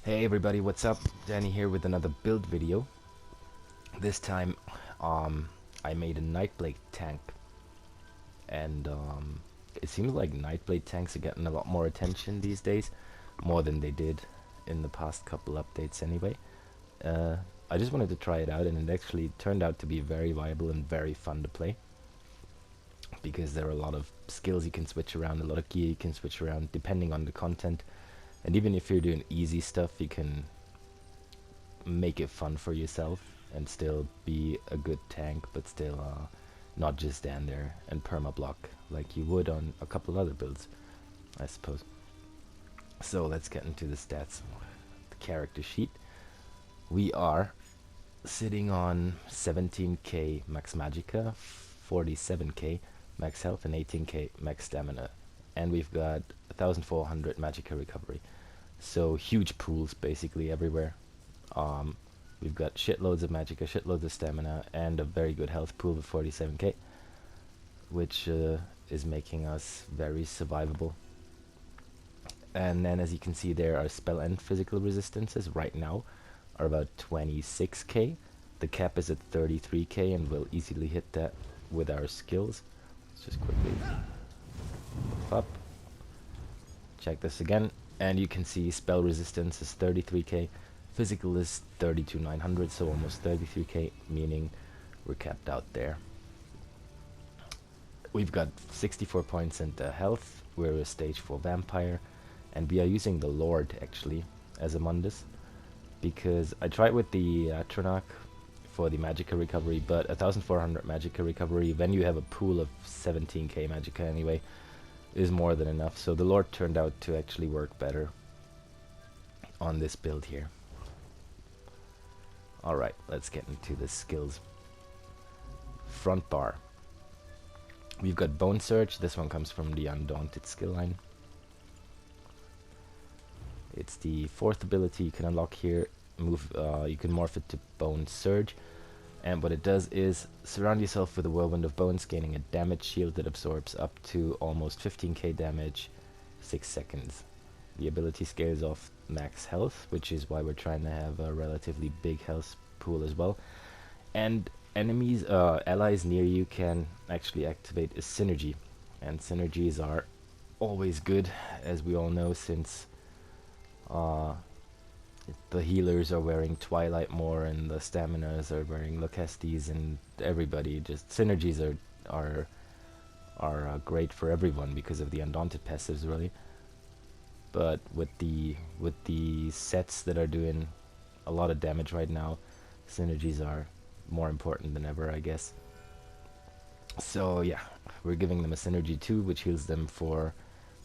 Hey everybody, what's up? Danny here with another build video. This time I made a Nightblade Tank, and it seems like Nightblade Tanks are getting a lot more attention these days, more than they did in the past couple updates anyway. I just wanted to try it out, and it actually turned out to be very viable and very fun to play, because there are a lot of skills you can switch around, a lot of gear you can switch around depending on the content, and even if you're doing easy stuff you can make it fun for yourself and still be a good tank, but still not just stand there and perma block like you would on a couple of other builds, I suppose. So let's get into the stats. The character sheet. We are sitting on 17k max magicka, 47k max health, and 18k max stamina, and we've got 1400 magicka recovery. So huge pools basically everywhere. We've got shitloads of magicka, shitloads of stamina, and a very good health pool of 47k, which is making us very survivable. And then as you can see there, our spell and physical resistances right now are about 26k. The cap is at 33k, and we'll easily hit that with our skills. Let's just quickly buff up. Check this again, and you can see spell resistance is 33k. Physical is 32,900, so almost 33k, meaning we're capped out there. We've got 64 points into health. We're a stage 4 vampire, and we are using the Lord actually as a Mundus, because I tried with the Atronach for the magicka recovery, but 1400 magicka recovery when you have a pool of 17k magicka anyway is more than enough. So the Lord turned out to actually work better on this build here. Alright, let's get into the skills. Front bar. We've got Bone Surge. This one comes from the Undaunted skill line. It's the 4th ability you can unlock here. You can morph it to Bone Surge. And what it does is surround yourself with a whirlwind of bones, gaining a damage shield that absorbs up to almost 15k damage, 6 seconds. The ability scales off max health, which is why we're trying to have a relatively big health pool as well. And enemies, allies near you can actually activate a synergy. And synergies are always good, as we all know, since the healers are wearing Twilight more, and the staminas are wearing Locestes, and everybody. Just synergies are great for everyone because of the Undaunted passives, really. But with the sets that are doing a lot of damage right now, synergies are more important than ever, I guess. So yeah, we're giving them a synergy too, which heals them for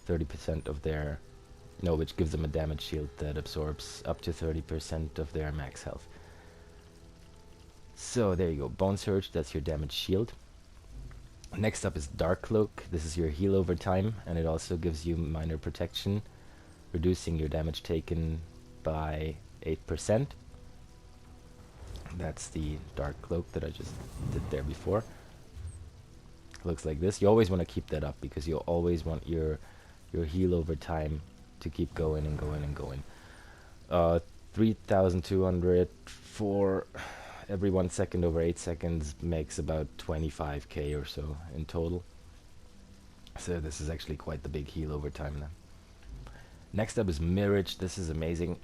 30% of their... No, which gives them a damage shield that absorbs up to 30% of their max health. So there you go, Bone Surge, that's your damage shield. Next up is Dark Cloak. This is your heal over time, and it also gives you minor protection, reducing your damage taken by 8%. That's the Dark Cloak that I just did there before. Looks like this. You always want to keep that up, because you always want your heal over time to keep going and going and going. 3,200 for every 1 second over 8 seconds makes about 25k or so in total. So this is actually quite the big heal over time then. Next up is Mirage. This is amazing.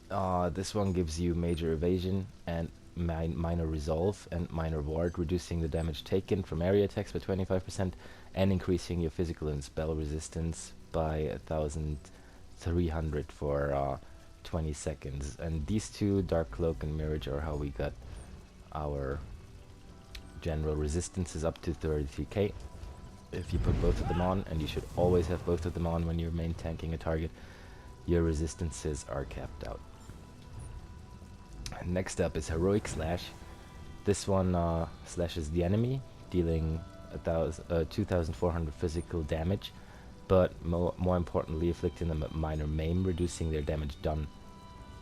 This one gives you major evasion and minor resolve and minor ward, reducing the damage taken from area attacks by 25% and increasing your physical and spell resistance by 1,300 for 20 seconds. And these two, Dark Cloak and Mirage, are how we got our general resistances up to 33k. If you put both of them on, and you should always have both of them on when you're main tanking a target, your resistances are capped out. Next up is Heroic Slash. This one slashes the enemy, dealing 2,400 physical damage, but more importantly, afflicting them a minor maim, reducing their damage done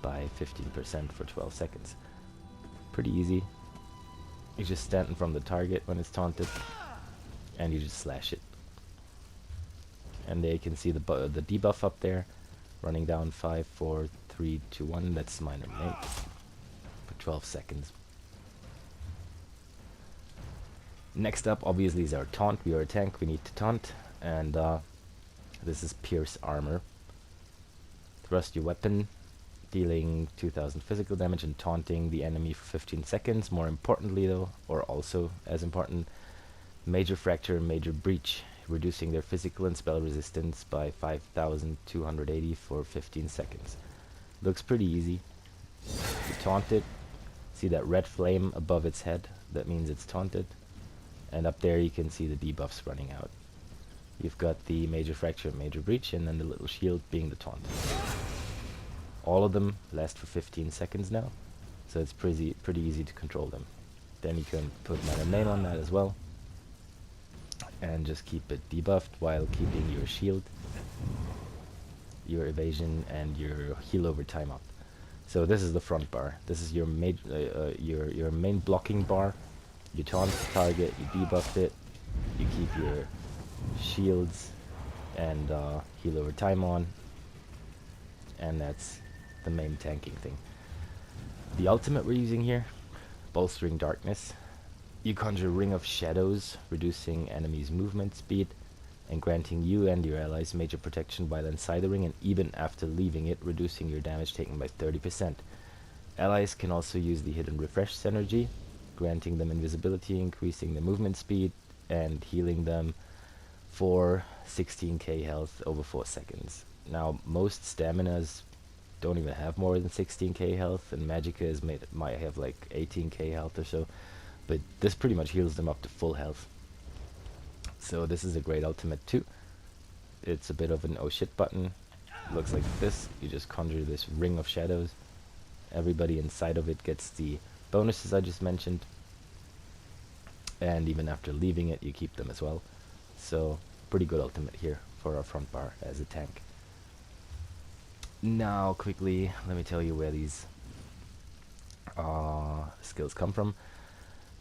by 15% for 12 seconds. Pretty easy. You just stand in front of the target when it's taunted, and you just slash it. And there you can see the debuff up there. Running down 5, 4, 3, 2, 1. That's minor name. For 12 seconds. Next up, obviously, is our taunt. We are a tank. We need to taunt. And this is Pierce Armor. Thrust your weapon, dealing 2000 physical damage and taunting the enemy for 15 seconds. More importantly, though, or also as important, Major Fracture and Major Breach, reducing their physical and spell resistance by 5280 for 15 seconds. Looks pretty easy. You taunt it. See that red flame above its head? That means it's taunted. And up there you can see the debuffs running out. You've got the Major Fracture and Major Breach, and then the little shield being the taunt. All of them last for 15 seconds now, so it's pretty easy to control them. Then you can put Mana Name on that as well, and just keep it debuffed while keeping your shield, your evasion, and your heal over time up. So this is the front bar. This is your main blocking bar. You taunt the target, you debuff it, you keep your shields and heal over time on, and that's the main tanking thing. The ultimate we're using here, Bolstering Darkness. You conjure Ring of Shadows, reducing enemies' movement speed and granting you and your allies major protection while inside the ring, and even after leaving it, reducing your damage taken by 30%. Allies can also use the Hidden Refresh synergy, granting them invisibility, increasing their movement speed, and healing them for 16k health over 4 seconds. Now, most staminas don't even have more than 16k health, and Magicka might have like 18k health or so, but this pretty much heals them up to full health. So this is a great ultimate too. It's a bit of an oh shit button. Looks like this. You just conjure this Ring of Shadows. Everybody inside of it gets the bonuses I just mentioned, and even after leaving it you keep them as well. So pretty good ultimate here for our front bar as a tank. Now quickly let me tell you where these skills come from.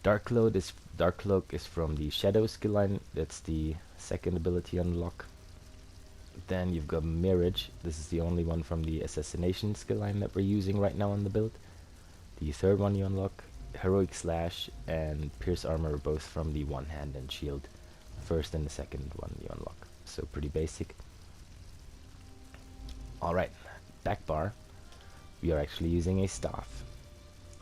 Dark Cloak is from the Shadow skill line. That's the second ability unlock. Then you've got Mirage. This is the only one from the Assassination skill line that we're using right now on the build. The third one you unlock. Heroic Slash and Pierce Armor are both from the One Hand and Shield. First and the second one you unlock. So pretty basic. Alright, back bar. We are actually using a staff.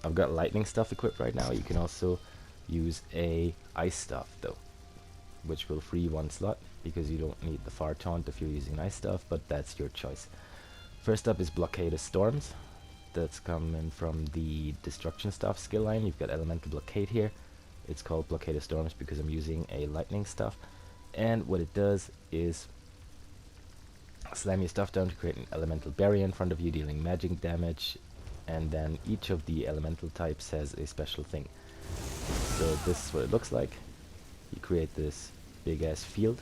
I've got lightning stuff equipped right now. You can also use a ice staff though, which will free one slot because you don't need the far taunt if you're using ice stuff, but that's your choice. First up is Blockade of Storms. That's coming from the Destruction Staff skill line. You've got Elemental Blockade here. It's called Blockade of Storms because I'm using a lightning stuff, and what it does is slam your stuff down to create an elemental barrier in front of you, dealing magic damage, and then each of the elemental types has a special thing. So this is what it looks like. You create this big ass field,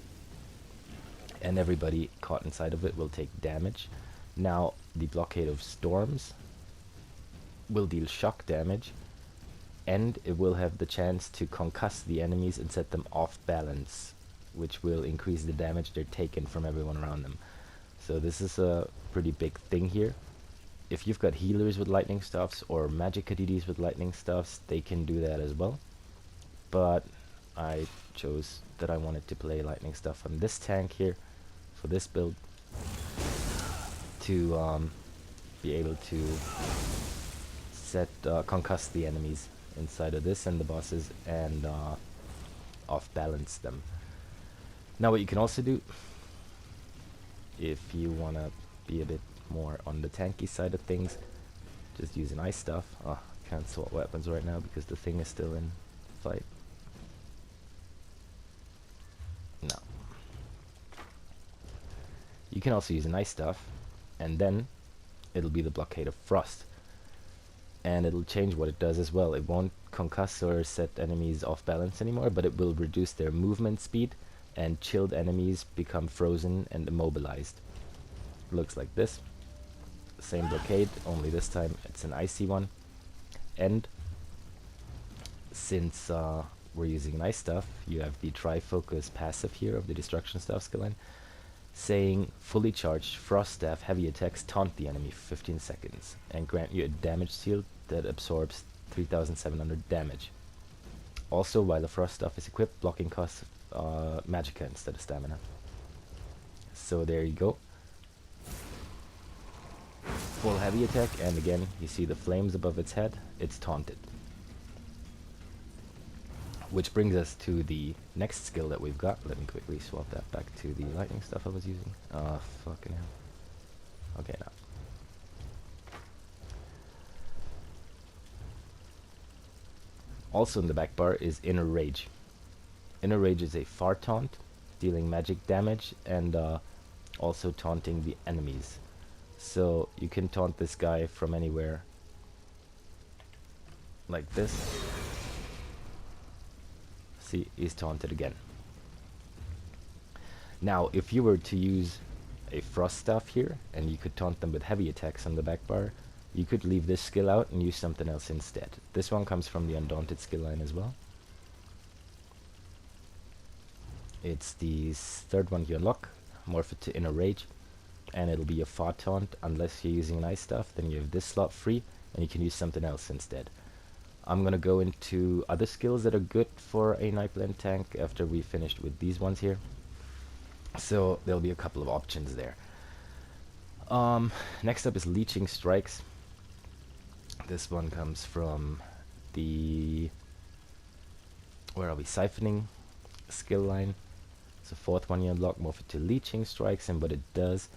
and everybody caught inside of it will take damage. Now the Blockade of Storms will deal shock damage, and it will have the chance to concuss the enemies and set them off balance, which will increase the damage they're taking from everyone around them. So this is a pretty big thing here. If you've got healers with lightning stuffs or magic DDs with lightning stuffs, they can do that as well. But I chose that I wanted to play lightning stuff on this tank here for this build to be able to set concuss the enemies inside of this and the bosses and off balance them. Now what you can also do, if you want to be a bit more on the tanky side of things, just using ice stuff. Can't swap weapons right now because the thing is still in fight. No. You can also use an ice stuff, and then it'll be the Blockade of Frost, and it'll change what it does as well. It won't concuss or set enemies off balance anymore, but it will reduce their movement speed, and chilled enemies become frozen and immobilized. Looks like this. Same blockade, only this time it's an icy one. And since we're using nice stuff, you have the Tri-Focus passive here of the Destruction Staff skill line. saying fully charged Frost Staff heavy attacks taunt the enemy for 15 seconds and grant you a damage shield that absorbs 3700 damage. Also, while the Frost Staff is equipped, blocking costs magicka instead of stamina. So there you go. Full heavy attack, and again, you see the flames above its head, it's taunted. Which brings us to the next skill that we've got. Let me quickly swap that back to the lightning stuff I was using. Oh, fucking hell. Okay, now. Also in the back bar is Inner Rage. Inner Rage is a far taunt, dealing magic damage and also taunting the enemies. So you can taunt this guy from anywhere, like this. See, he's taunted again. Now, if you were to use a Frost Staff here, and you could taunt them with heavy attacks on the back bar, you could leave this skill out and use something else instead. This one comes from the Undaunted skill line as well. It's the third one you unlock, morph it to Inner Rage, and it'll be a far taunt. Unless you're using nice stuff, then you have this slot free, and you can use something else instead. I'm gonna go into other skills that are good for a Nightblade Tank after we finished with these ones here. So there'll be a couple of options there. Next up is Leeching Strikes. This one comes from the, where are we, Siphoning skill line. It's the fourth one you unlock, morph it to Leeching Strikes, and what it does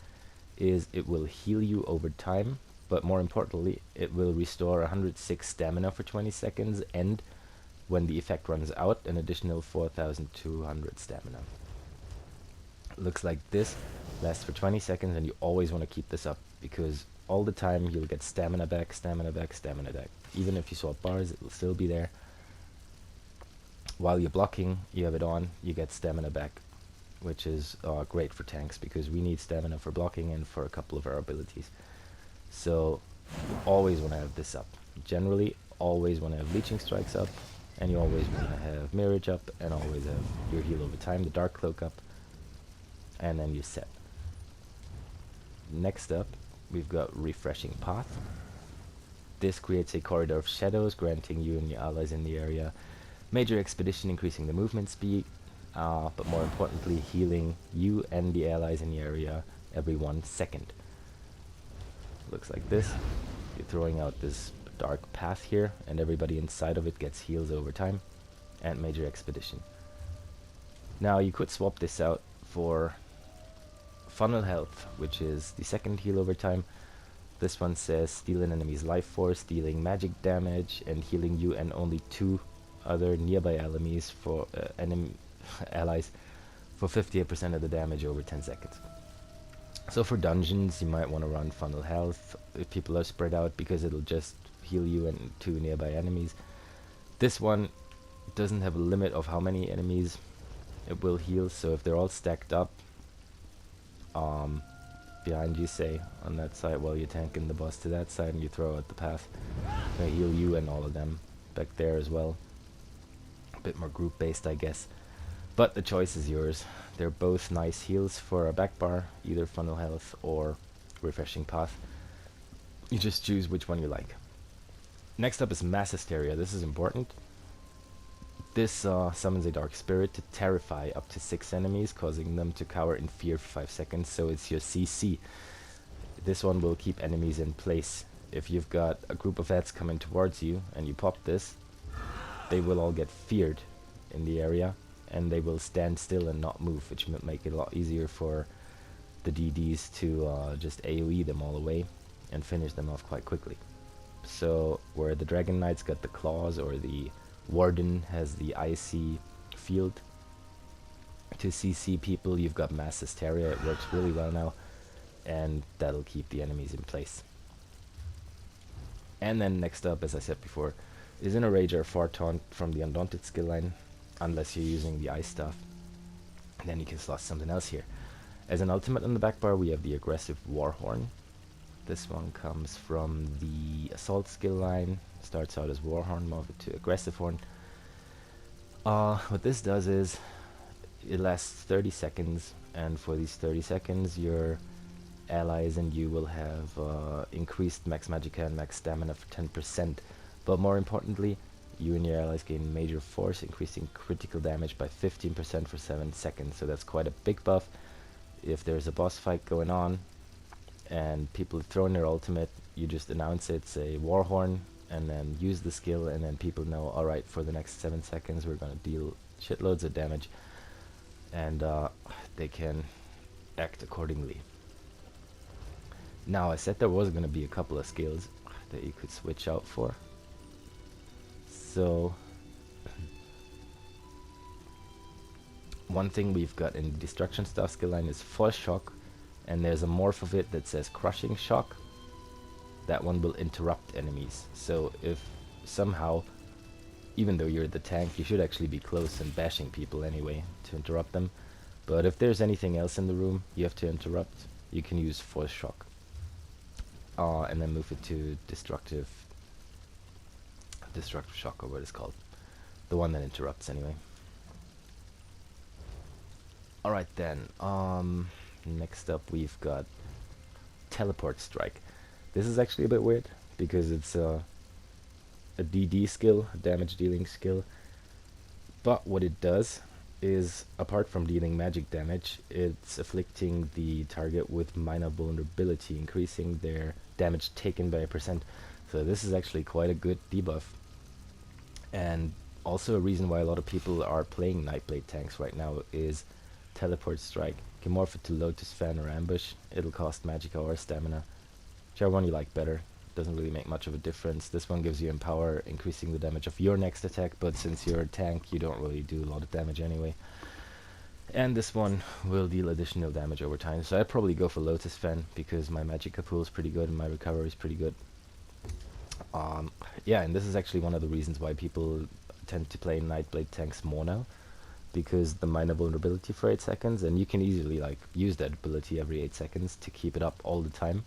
is it will heal you over time, but more importantly, it will restore 106 stamina for 20 seconds, and when the effect runs out, an additional 4200 stamina. Looks like this, lasts for 20 seconds, and you always want to keep this up, because all the time you'll get stamina back, stamina back, stamina back. Even if you swap bars, it will still be there. While you're blocking, you have it on, you get stamina back, which is great for tanks, because we need stamina for blocking and for a couple of our abilities. So you always want to have this up. Generally, always want to have Leeching Strikes up, and you always want to have Mirage up, and always have your heal over time, the Dark Cloak up, and then you're set. Next up, we've got Refreshing Path. This creates a corridor of shadows, granting you and your allies in the area major expedition, increasing the movement speed, but more importantly, healing you and the allies in the area every 1 second. Looks like this. You're throwing out this dark path here, and everybody inside of it gets heals over time, and major expedition. Now you could swap this out for Funnel Health, which is the second heal over time. This one says steal an enemy's life force, dealing magic damage and healing you and only 2 other nearby enemies for allies for 58% of the damage over 10 seconds. So for dungeons, you might want to run Funnel Health if people are spread out, because it'll just heal you and 2 nearby enemies. This one doesn't have a limit of how many enemies it will heal, so if they're all stacked up behind you, say, on that side, while you're tanking the boss to that side, and you throw out the path, they heal you and all of them back there as well. A bit more group based, I guess. But the choice is yours. They're both nice heals for a back bar, either Funnel Health or Refreshing Path. You just choose which one you like. Next up is Mass Hysteria. This is important. This summons a Dark Spirit to terrify up to 6 enemies, causing them to cower in fear for 5 seconds, so it's your CC. This one will keep enemies in place. If you've got a group of ads coming towards you and you pop this, they will all get feared in the area, and they will stand still and not move, which will make it a lot easier for the DDs to just AoE them all away and finish them off quite quickly. So where the Dragon Knight's got the claws, or the Warden has the icy field to CC people, you've got Mass Hysteria. It works really well now, and that'll keep the enemies in place. And then next up, as I said before, is Inner Rage or Far Taunt from the Undaunted skill line, unless you're using the ice stuff. Then you can slot something else here. As an ultimate on the back bar, we have the Aggressive Warhorn. This one comes from the Assault skill line. Starts out as Warhorn, move it to Aggressive Horn. What this does is, it lasts 30 seconds, and for these 30 seconds your allies and you will have increased max magicka and max stamina for 10%. But more importantly, you and your allies gain major force, increasing critical damage by 15% for 7 seconds. So that's quite a big buff. If there's a boss fight going on and people throw in their ultimate, you just announce it, say Warhorn, and then use the skill, and then people know, alright, for the next 7 seconds we're gonna deal shitloads of damage, and they can act accordingly. Now, I said there was gonna be a couple of skills that you could switch out for. So, one thing we've got in the Destruction Staff skill line is Force Shock, and there's a morph of it that says Crushing Shock. That one will interrupt enemies. So if somehow, even though you're the tank, you should actually be close and bashing people anyway to interrupt them. But if there's anything else in the room you have to interrupt, you can use Force Shock. And then move it to Destructive Shock, or what it's called. The one that interrupts anyway. Alright then, next up we've got Teleport Strike. This is actually a bit weird, because it's a DD skill, a damage dealing skill. But what it does is, apart from dealing magic damage, it's afflicting the target with minor vulnerability, increasing their damage taken by 1%. So this is actually quite a good debuff. And also a reason why a lot of people are playing Nightblade tanks right now is Teleport Strike. You can morph it to Lotus Fan or Ambush. It'll cost magicka or stamina. Whichever one you like better. Doesn't really make much of a difference. This one gives you Empower, increasing the damage of your next attack, but since you're a tank, you don't really do a lot of damage anyway. And this one will deal additional damage over time. So I'd probably go for Lotus Fan, because my magicka pool is pretty good and my recovery is pretty good. Yeah, and this is actually one of the reasons why people tend to play Nightblade tanks more now, because the minor vulnerability for 8 seconds, and you can easily like use that ability every 8 seconds to keep it up all the time,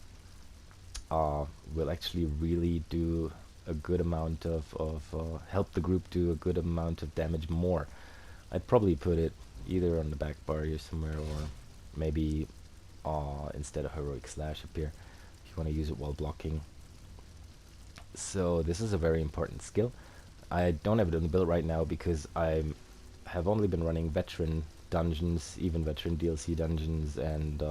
will actually really do a good amount of help the group do a good amount of damage more. I'd probably put it either on the back bar here somewhere, or maybe instead of Heroic Slash up here, if you want to use it while blocking. So this is a very important skill. I don't have it in the build right now because I have only been running veteran dungeons, even veteran DLC dungeons, and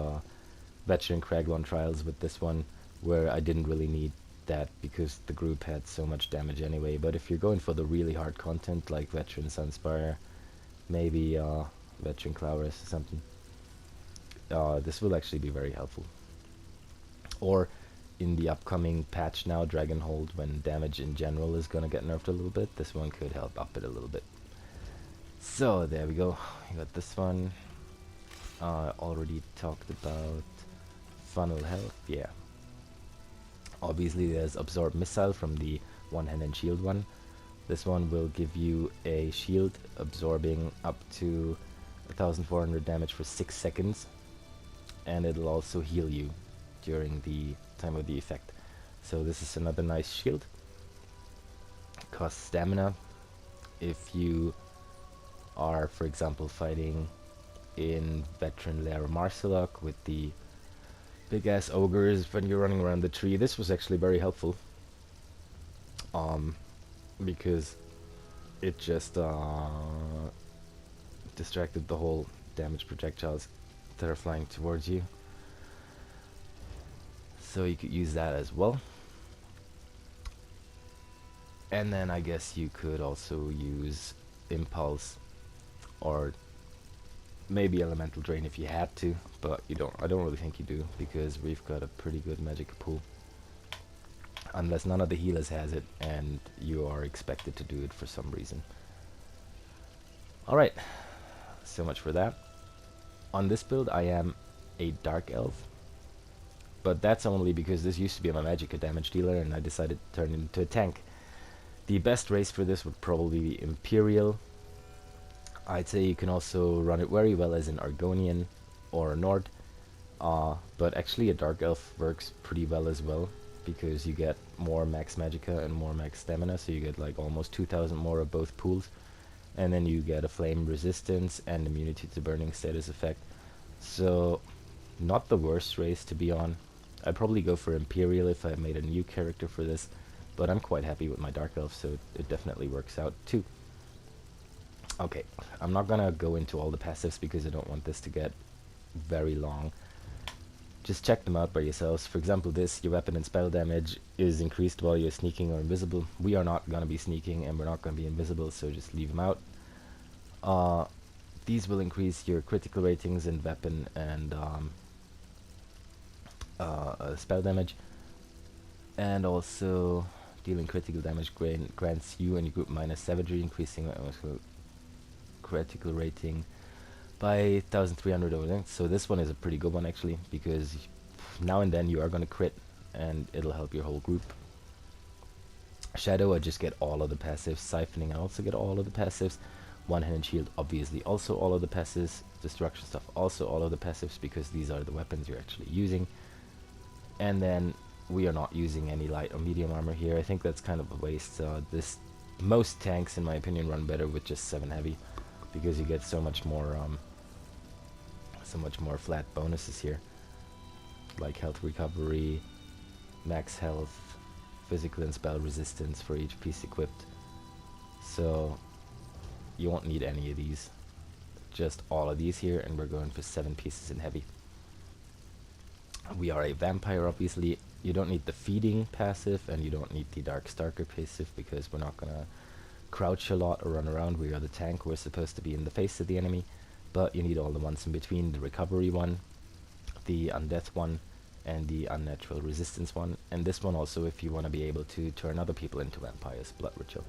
veteran Craglon trials with this one, where I didn't really need that because the group had so much damage anyway. But if you're going for the really hard content like veteran Sunspire, maybe veteran Clauris or something, this will actually be very helpful. Or in the upcoming patch now, Dragonhold, when damage in general is gonna get nerfed a little bit, this one could help up it a little bit. So there we go, we got this one. Already talked about funnel health, yeah. Obviously there's Absorb Missile from the one-hand and shield one. This one will give you a shield absorbing up to 1400 damage for 6 seconds, and it'll also heal you during the time of the effect. So this is another nice shield. Costs stamina. If you are, for example, fighting in veteran Lair Marsalok with the big ass ogres when you're running around the tree, this was actually very helpful, because it just distracted the whole damage projectiles that are flying towards you. So you could use that as well. And then I guess you could also use Impulse, or maybe Elemental Drain if you had to, but you don't. I don't really think you do, because we've got a pretty good magicka pool. Unless none of the healers has it and you are expected to do it for some reason. Alright, so much for that. On this build I am a Dark Elf, but that's only because this used to be my magicka damage dealer and I decided to turn it into a tank. The best race for this would probably be Imperial. I'd say you can also run it very well as an Argonian or a Nord, but actually a Dark Elf works pretty well as well, because you get more max magicka and more max stamina, so you get like almost 2000 more of both pools, and then you get a flame resistance and immunity to burning status effect. So, not the worst race to be on. I'd probably go for Imperial if I made a new character for this, but I'm quite happy with my Dark Elf, so it definitely works out too. Okay, I'm not gonna go into all the passives because I don't want this to get very long. Just check them out by yourselves. For example, this, your weapon and spell damage is increased while you're sneaking or invisible. We are not gonna be sneaking and we're not gonna be invisible, so just leave them out. These will increase your critical ratings and weapon and spell damage, and also dealing critical damage grants you and your group minus savagery, increasing critical rating by 1300 over length. So this one is a pretty good one actually, because now and then you are going to crit and it'll help your whole group. Shadow, I just get all of the passives. Siphoning, I also get all of the passives. One-handed shield, obviously also all of the passives. Destruction stuff, also all of the passives, because these are the weapons you're actually using. And then we are not using any light or medium armor here. I think that's kind of a waste. Most tanks, in my opinion, run better with just 7 heavy, because you get so much more flat bonuses here, like health recovery, max health, physical and spell resistance for each piece equipped. So you won't need any of these, just all of these here, and we're going for 7 pieces in heavy. We are a vampire, obviously. You don't need the feeding passive, and you don't need the dark stalker passive, because we're not gonna crouch a lot or run around. We are the tank, we're supposed to be in the face of the enemy, but you need all the ones in between: the recovery one, the undeath one, and the unnatural resistance one. And this one also if you want to be able to turn other people into vampires. Blood ritual.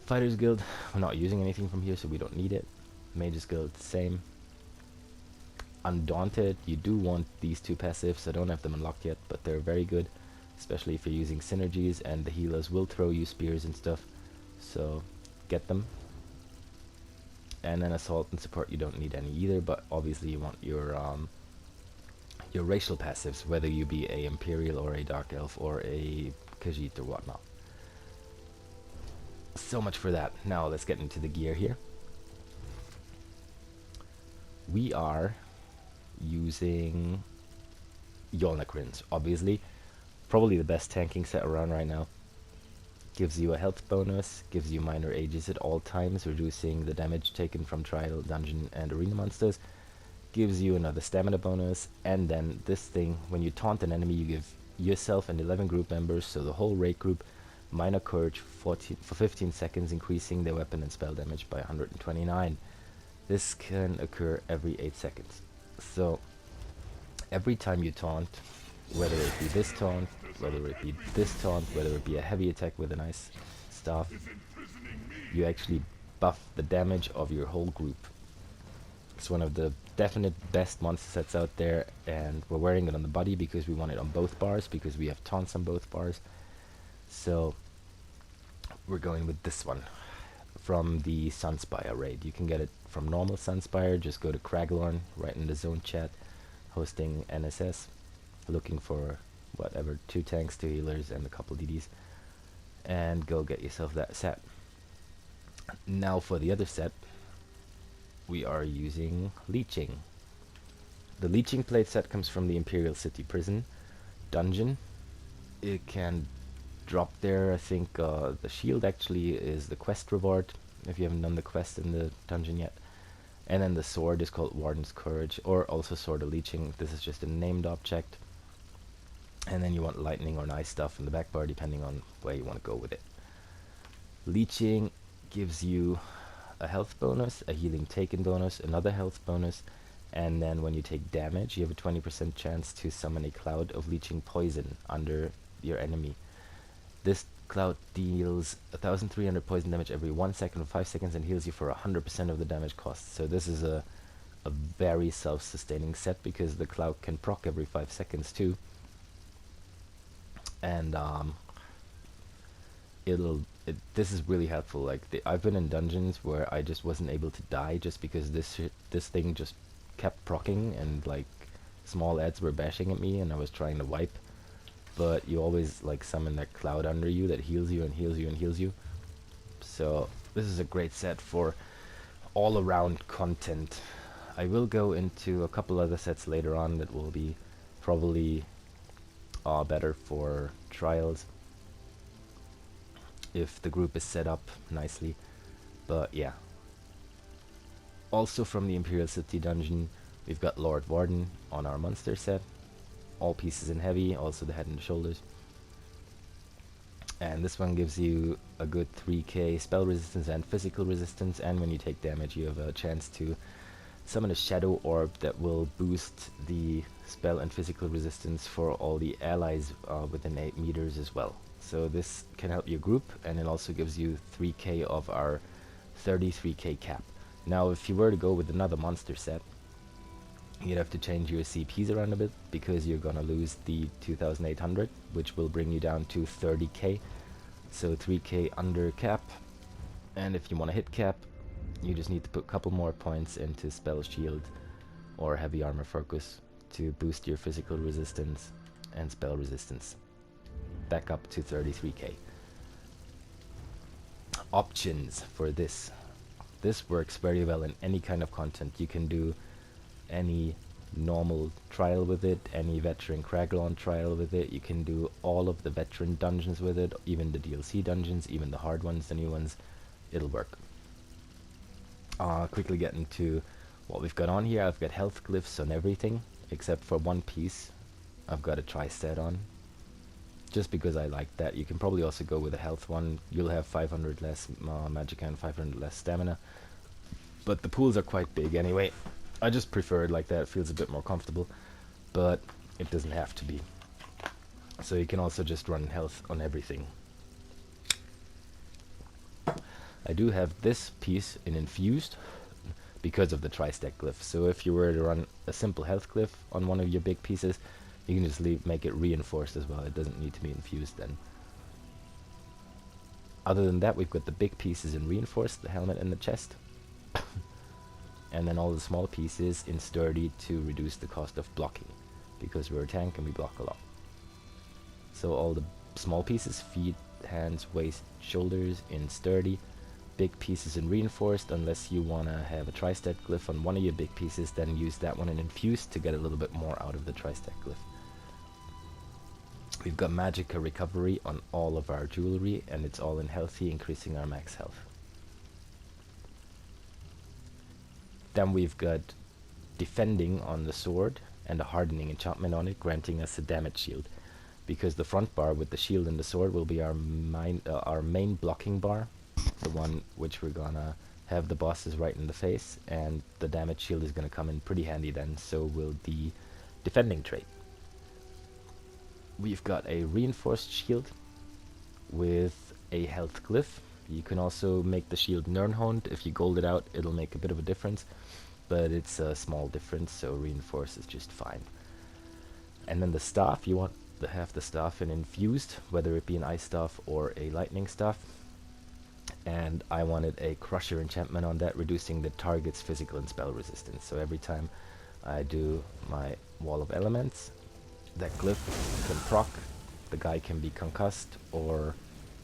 Fighters Guild, we're not using anything from here, so we don't need it. Mages Guild, same. Undaunted, you do want these 2 passives. I don't have them unlocked yet, but they're very good, especially if you're using synergies, and the healers will throw you spears and stuff, so get them. And then Assault and Support, you don't need any either, but obviously you want your racial passives, whether you be a Imperial or a Dark Elf or a Khajiit or whatnot. So much for that. Now let's get into the gear here. We are using Yolnakrins, obviously. Probably the best tanking set around right now. Gives you a health bonus, gives you minor ages at all times, reducing the damage taken from trial, dungeon, and arena monsters. Gives you another stamina bonus, and then this thing, when you taunt an enemy, you give yourself and 11 group members, so the whole raid group, minor courage for 15 seconds, increasing their weapon and spell damage by 129. This can occur every 8 seconds. So every time you taunt, whether it be this taunt, whether it be this taunt, whether it be a heavy attack with a nice staff, you actually buff the damage of your whole group. It's one of the definite best monster sets out there, and we're wearing it on the body because we want it on both bars, because we have taunts on both bars. So we're going with this one from the Sunspire raid. You can get it from normal Sunspire. Just go to Craglorn, right in the zone chat, hosting NSS, looking for whatever, 2 tanks, 2 healers, and a couple DDs, and go get yourself that set. Now for the other set, we are using Leeching. The Leeching plate set comes from the Imperial City Prison dungeon. It can drop there. I think the shield actually is the quest reward, if you haven't done the quest in the dungeon yet. And then the sword is called Warden's Courage, or also Sword of Leeching. This is just a named object. And then you want lightning or nice stuff in the back bar, depending on where you want to go with it. Leeching gives you a health bonus, a healing taken bonus, another health bonus, and then when you take damage, you have a 20% chance to summon a cloud of leeching poison under your enemy. This cloud deals 1300 poison damage every 1 second for 5 seconds and heals you for 100% of the damage cost. So this is a very self-sustaining set, because the cloud can proc every 5 seconds too. And this is really helpful. Like I've been in dungeons where I just wasn't able to die just because this thing just kept proccing, and like small ads were bashing at me and I was trying to wipe, but you always like summon that cloud under you that heals you and heals you and heals you. So this is a great set for all around content. I will go into a couple other sets later on that will be probably better for trials if the group is set up nicely. But yeah. Also from the Imperial City dungeon, we've got Lord Warden on our monster set. All pieces in heavy, also the head and the shoulders. And this one gives you a good 3k spell resistance and physical resistance, and when you take damage you have a chance to summon a shadow orb that will boost the spell and physical resistance for all the allies within 8 meters as well. So this can help your group, and it also gives you 3k of our 33k cap. Now if you were to go with another monster set, you'd have to change your CPs around a bit, because you're gonna lose the 2800, which will bring you down to 30k. So 3k under cap, and if you want to hit cap, you just need to put a couple more points into spell shield or heavy armor focus to boost your physical resistance and spell resistance back up to 33k. Options for this. This works very well in any kind of content. You can do any normal trial with it, any veteran Craglon trial with it. You can do all of the veteran dungeons with it, even the DLC dungeons, even the hard ones, the new ones. It'll work. Quickly get into what we've got on here. I've got health glyphs on everything except for one piece. I've got a tri-stat on, just because I like that. You can probably also go with a health one. You'll have 500 less magicka and 500 less stamina, but the pools are quite big anyway. I just prefer it like that. It feels a bit more comfortable, but it doesn't have to be. So you can also just run health on everything. I do have this piece in infused because of the tri-stack glyph. So if you were to run a simple health glyph on one of your big pieces, you can just make it reinforced as well. It doesn't need to be infused then. Other than that, we've got the big pieces in reinforced, the helmet and the chest. And then all the small pieces in sturdy to reduce the cost of blocking, because we're a tank and we block a lot. So all the small pieces, feet, hands, waist, shoulders in sturdy, big pieces in reinforced, unless you want to have a tri-stat glyph on one of your big pieces, then use that one in infused to get a little bit more out of the tri-stat glyph. We've got magicka recovery on all of our jewelry, and it's all in healthy, increasing our max health. Then we've got defending on the sword and a hardening enchantment on it, granting us a damage shield, because the front bar with the shield and the sword will be our main blocking bar, the one which we're gonna have the bosses right in the face, and the damage shield is gonna come in pretty handy then. So will the defending trait. We've got a reinforced shield with a health glyph. You can also make the shield Nirnhond. If you gold it out, it'll make a bit of a difference, but it's a small difference, so reinforce is just fine. And then the staff, you want to have the staff in infused, whether it be an ice staff or a lightning staff. And I wanted a crusher enchantment on that, reducing the target's physical and spell resistance. So every time I do my wall of elements, that glyph can proc, the guy can be concussed or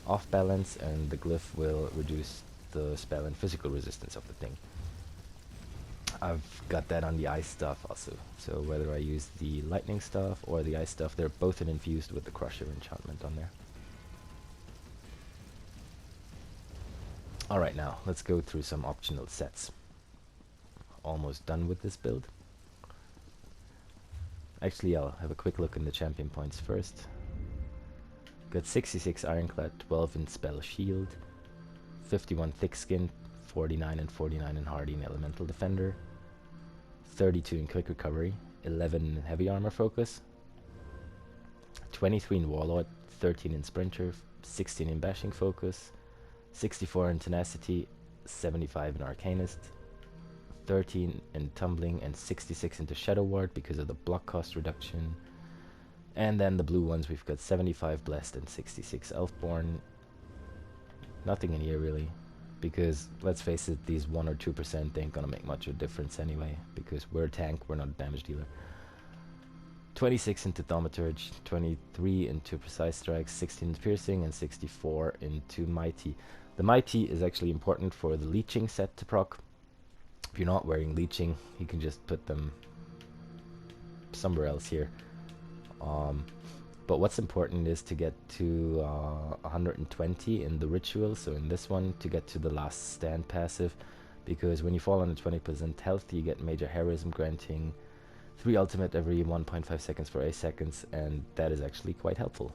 off balance, and the glyph will reduce the spell and physical resistance of the thing. I've got that on the ice stuff also, so whether I use the lightning stuff or the ice stuff, they're both infused with the crusher enchantment on there. Alright, now let's go through some optional sets. Almost done with this build. Actually, I'll have a quick look in the champion points first. Got 66 Ironclad, 12 in Spell Shield, 51 Thick Skin, 49 and 49 in Hardy and Elemental Defender, 32 in Quick Recovery, 11 in Heavy Armor Focus, 23 in Warlord, 13 in Sprinter, 16 in Bashing Focus, 64 in Tenacity, 75 in Arcanist, 13 in Tumbling, and 66 into Shadow Ward because of the block cost reduction. And then the blue ones, we've got 75 Blessed and 66 Elfborn. Nothing in here really, because let's face it, these 1 or 2% ain't gonna make much of a difference anyway, because we're a tank, we're not a damage dealer. 26 into Thaumaturge, 23 into Precise Strikes, 16 into Piercing, and 64 into Mighty. The Mighty is actually important for the Leeching set to proc, If you're not wearing leeching, you can just put them somewhere else here. But what's important is to get to 120 in the ritual, so in this one, to get to the last stand passive, because when you fall under 20% health, you get major heroism, granting 3 ultimate every 1.5 seconds for 8 seconds, and that is actually quite helpful.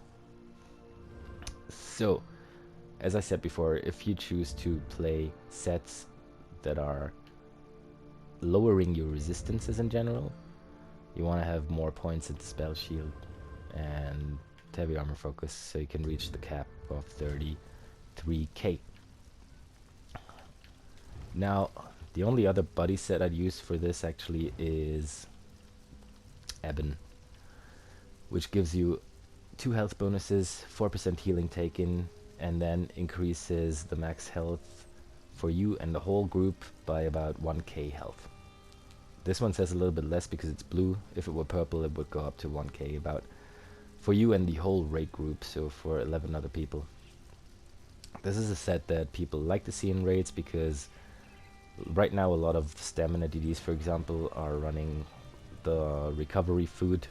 So, as I said before, if you choose to play sets that are lowering your resistances in general, you want to have more points into spell shield and heavy armor focus, so you can reach the cap of 33k. Now, the only other buddy set I'd use for this actually is Ebon, which gives you 2 health bonuses, 4% healing taken, and then increases the max health for you and the whole group by about 1k health. This one says a little bit less because it's blue. If it were purple, it would go up to 1k about for you and the whole raid group, so for 11 other people. This is a set that people like to see in raids because right now a lot of stamina DDs, for example, are running the recovery food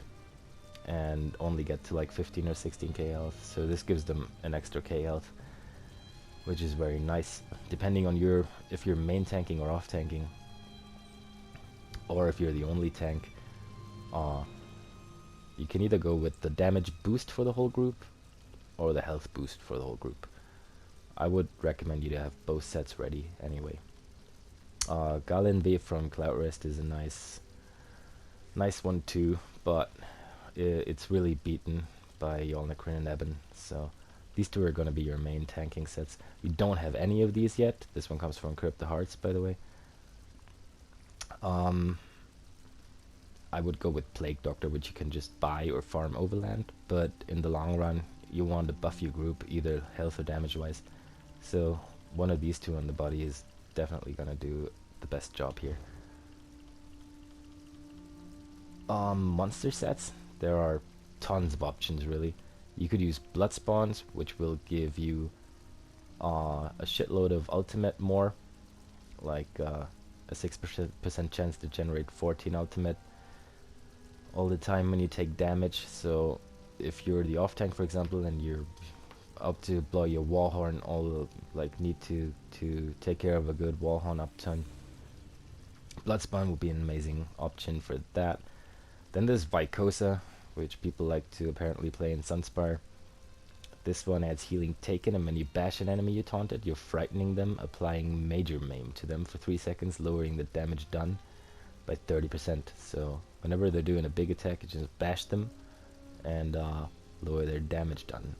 and only get to like 15 or 16k health, so this gives them an extra k health, which is very nice, depending on if you're main tanking or off tanking, or if you're the only tank. You can either go with the damage boost for the whole group or the health boost for the whole group. I would recommend you to have both sets ready anyway. Galen V from Cloud Rest is a nice one too, but it's really beaten by Yolnacrin and Ebon, so these two are going to be your main tanking sets. We don't have any of these yet. This one comes from Crypt the Hearts, by the way. I would go with Plague Doctor, which you can just buy or farm overland, but in the long run you want to buff your group either health or damage wise, so one of these two on the body is definitely gonna do the best job here. Monster sets, there are tons of options really. You could use Blood Spawns, which will give you a shitload of ultimate more, like a 6% chance to generate 14 ultimate all the time when you take damage. So if you're the off tank, for example, and you're up to blow your wallhorn, need to take care of a good wallhorn upturn, Bloodspawn would be an amazing option for that. Then there's Vicosa, which people like to apparently play in Sunspire. This one adds healing taken, and when you bash an enemy you taunted, you're frightening them, applying major maim to them for 3 seconds, lowering the damage done by 30%. So whenever they're doing a big attack, you just bash them and lower their damage done.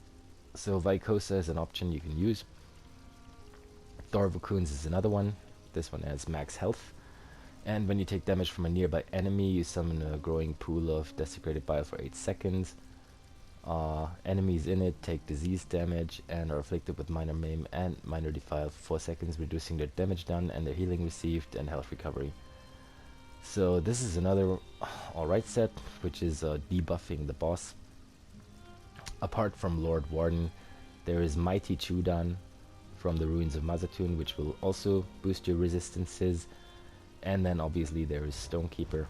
So Vicosa is an option you can use. Thorvacoons is another one. This one adds max health, and when you take damage from a nearby enemy, you summon a growing pool of desecrated bile for 8 seconds. Enemies in it take disease damage and are afflicted with minor maim and minor defile for 4 seconds, reducing their damage done and their healing received and health recovery. So this is another alright set, which is debuffing the boss. Apart from Lord Warden, there is Mighty Chudan from the Ruins of Mazatun, which will also boost your resistances. And then obviously there is Stonekeeper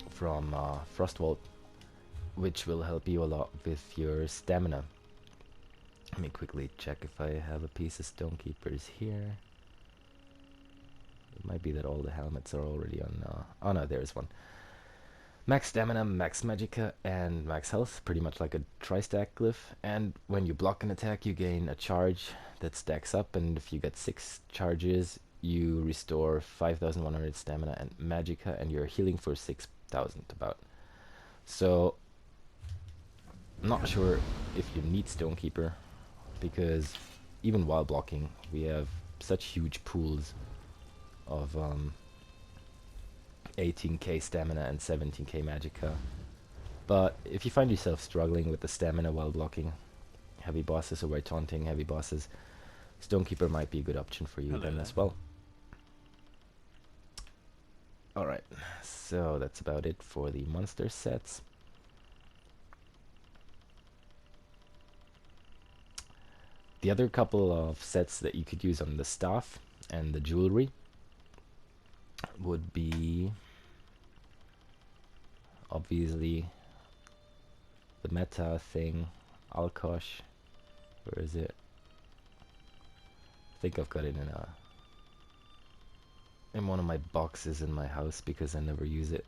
from Frostwald, which will help you a lot with your stamina. Let me quickly check if I have a piece of Stonekeepers here. It might be that all the helmets are already on... oh no, there's one. Max stamina, max magicka, and max health, pretty much like a tri-stack glyph. And when you block an attack, you gain a charge that stacks up, and if you get 6 charges, you restore 5,100 stamina and magicka, and you're healing for 6,000 about. So I'm not sure if you need Stonekeeper, because even while blocking, we have such huge pools of 18k stamina and 17k magicka. But if you find yourself struggling with the stamina while blocking heavy bosses or while taunting heavy bosses, Stonekeeper might be a good option for you then as well. Alright, so that's about it for the monster sets. The other couple of sets that you could use on the staff and the jewelry would be obviously the meta thing, Alkosh. Where is it? I think I've got it in one of my boxes in my house because I never use it.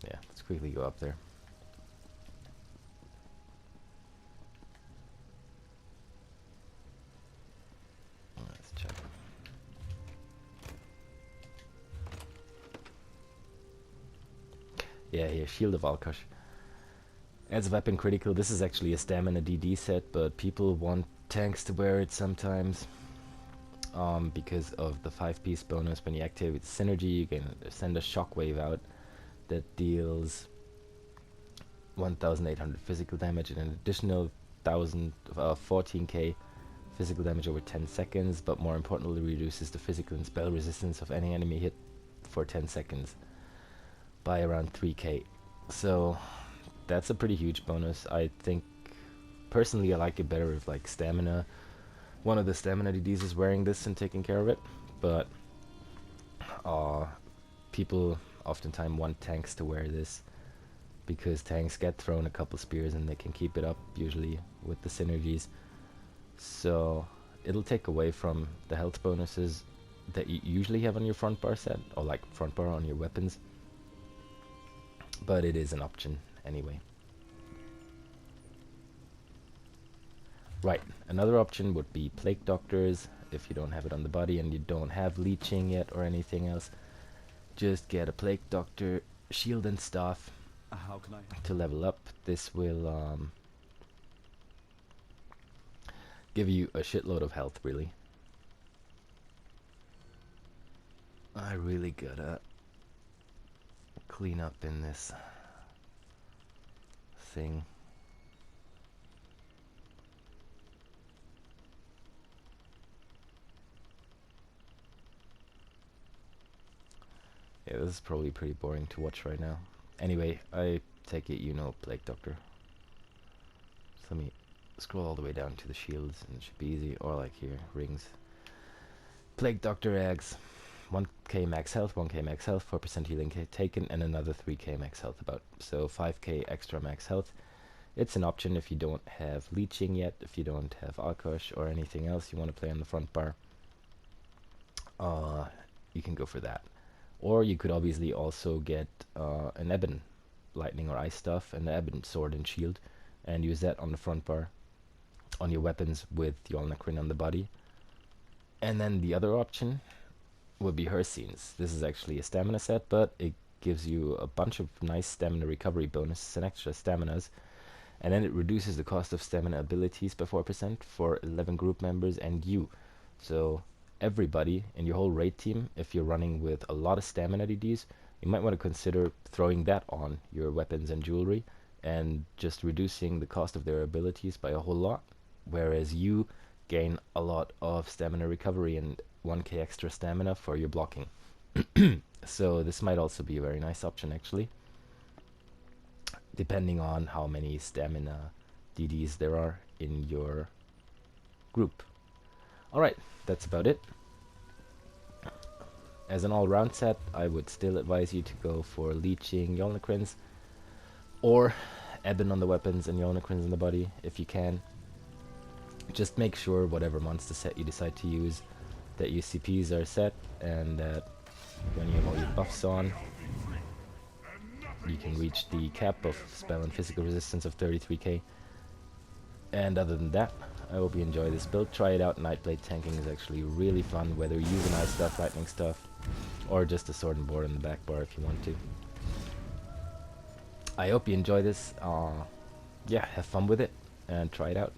Yeah, let's quickly go up there. Let's check. Yeah, here, Shield of Alkosh. Adds weapon critical. This is actually a stamina DD set, but people want tanks to wear it sometimes. Because of the 5-piece bonus. When you activate the synergy, you can send a shockwave out that deals 1,800 physical damage and an additional 14k physical damage over 10 seconds, but more importantly reduces the physical and spell resistance of any enemy hit for 10 seconds by around 3k. So that's a pretty huge bonus. I think personally I like it better if like stamina, one of the stamina DDs is wearing this and taking care of it, but people oftentimes want tanks to wear this because tanks get thrown a couple spears and they can keep it up usually with the synergies. So it'll take away from the health bonuses that you usually have on your front bar set, or like front bar on your weapons, but it is an option anyway. Right, another option would be Plague Doctors. If you don't have it on the body and you don't have leeching yet or anything else, just get a Plague Doctor shield and staff How can I to level up. This will give you a shitload of health, really. I really gotta clean up in this thing. Yeah, this is probably pretty boring to watch right now. Anyway, I take it you know Plague Doctor. So let me scroll all the way down to the shields and it should be easy. Or like here, rings. Plague Doctor eggs. 1k max health, 1k max health, 4% healing taken, and another 3k max health about. So 5k extra max health. It's an option if you don't have leeching yet, if you don't have Alkosh or anything else you want to play on the front bar. You can go for that. Or you could obviously also get an Ebon lightning or ice stuff, and an Ebon sword and shield, and use that on the front bar on your weapons with Yolnakrin on the body. And then the other option would be Herseens. This is actually a stamina set, but it gives you a bunch of nice stamina recovery bonuses and extra staminas, and then it reduces the cost of stamina abilities by 4% for 11 group members and you. So everybody in your whole raid team, if you're running with a lot of stamina DDs, you might want to consider throwing that on your weapons and jewelry and just reducing the cost of their abilities by a whole lot, whereas you gain a lot of stamina recovery and 1k extra stamina for your blocking. So this might also be a very nice option actually, depending on how many stamina DDs there are in your group. Alright, that's about it. As an all-round set, I would still advise you to go for leeching Yolnakrins, or Ebon on the weapons and Yolnakrins on the body if you can. Just make sure whatever monster set you decide to use, that your CPs are set, and that when you have all your buffs on, you can reach the cap of spell and physical resistance of 33k. And other than that, I hope you enjoy this build. Try it out. Nightblade tanking is actually really fun, whether you use an ice stuff, lightning stuff, or just a sword and board on the back bar if you want to. I hope you enjoy this. Yeah, have fun with it and try it out.